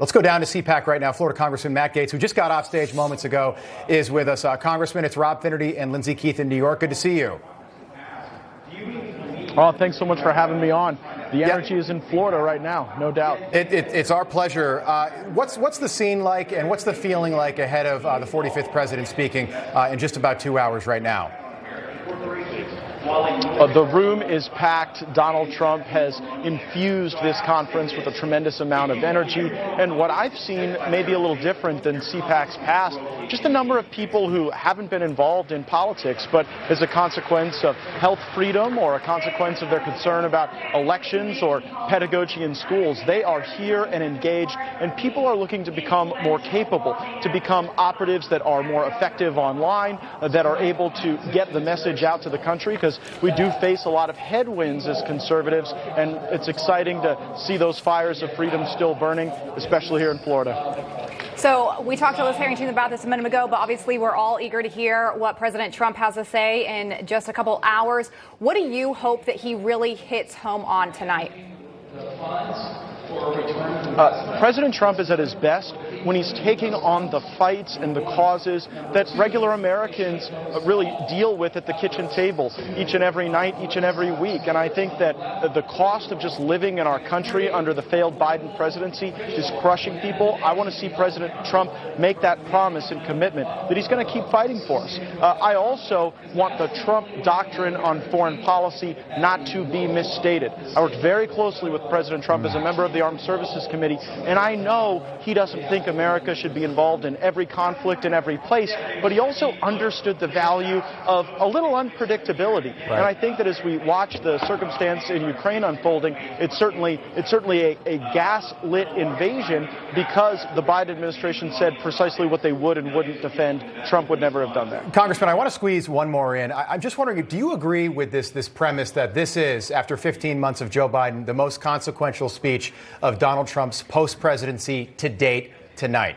Let's go down to CPAC right now. Florida Congressman Matt Gaetz, who just got off stage moments ago, is with us. Congressman, it's Rob Finnerty and Lindsey Keith in New York. Good to see you. Oh, thanks so much for having me on. The energy is in Florida right now, no doubt. It's our pleasure. What's the scene like, and what's the feeling like ahead of the 45th president speaking in just about 2 hours right now? The room is packed. Donald Trump has infused this conference with a tremendous amount of energy. And what I've seen may be a little different than CPAC's past. Just a number of people who haven't been involved in politics, but as a consequence of health freedom or a consequence of their concern about elections or pedagogy in schools, they are here and engaged. And people are looking to become more capable, to become operatives that are more effective online, that are able to get the message out to the country, because we do face a lot of headwinds as conservatives, and it's exciting to see those fires of freedom still burning, especially here in Florida. So we talked to Liz Harrington about this a minute ago, but obviously we're all eager to hear what President Trump has to say in just a couple hours. What do you hope that he really hits home on tonight? President Trump is at his best when he's taking on the fights and the causes that regular Americans really deal with at the kitchen table each and every night, each and every week. And I think that the cost of just living in our country under the failed Biden presidency is crushing people. I want to see President Trump make that promise and commitment that he's going to keep fighting for us. I also want the Trump doctrine on foreign policy not to be misstated. I worked very closely with President Trump as a member of the Armed Services Committee, and I know he doesn't think America should be involved in every conflict in every place, but he also understood the value of a little unpredictability. Right. And I think that as we watch the circumstance in Ukraine unfolding, it's certainly a gas-lit invasion, because the Biden administration said precisely what they would and wouldn't defend. Trump would never have done that. Congressman, I want to squeeze one more in. I'm just wondering, do you agree with this premise that this is, after 15 months of Joe Biden, the most consequential speech of Donald Trump's post-presidency to date tonight?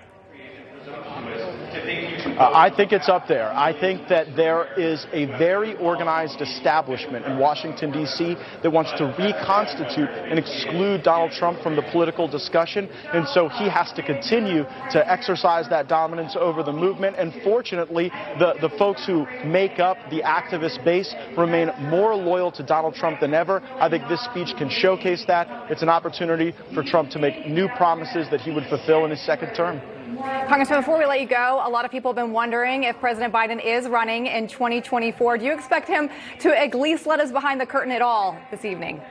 I think it's up there. I think that there is a very organized establishment in Washington, D.C. that wants to reconstitute and exclude Donald Trump from the political discussion. And so he has to continue to exercise that dominance over the movement. And fortunately, the folks who make up the activist base remain more loyal to Donald Trump than ever. I think this speech can showcase that. It's an opportunity for Trump to make new promises that he would fulfill in his second term. Congressman, before we let you go, a lot of people have been wondering if President Biden is running in 2024. Do you expect him to at least let us behind the curtain at all this evening?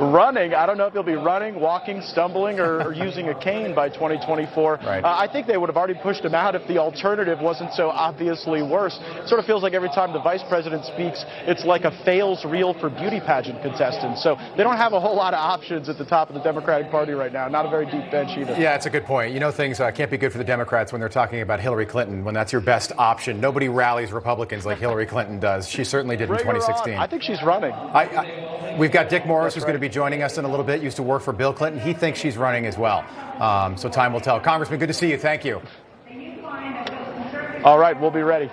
Running? I don't know if he'll be running, walking, stumbling, or using a cane by 2024. Right. I think they would have already pushed him out if the alternative wasn't so obviously worse. It sort of feels like every time the vice president speaks, it's like a fails reel for beauty pageant contestants. So they don't have a whole lot of options at the top of the Democratic Party right now. Not a very deep bench either. Yeah, it's a good point. You know, things can't be good for the Democrats when they're talking about Hillary Clinton, when that's your best option. Nobody rallies Republicans like Hillary Clinton does. She certainly did in 2016. I think she's running. We've got Dick Morris, who's going to be joining us in a little bit. Used to work for Bill Clinton. He thinks she's running as well. So time will tell. Congressman, good to see you. Thank you. All right, we'll be ready.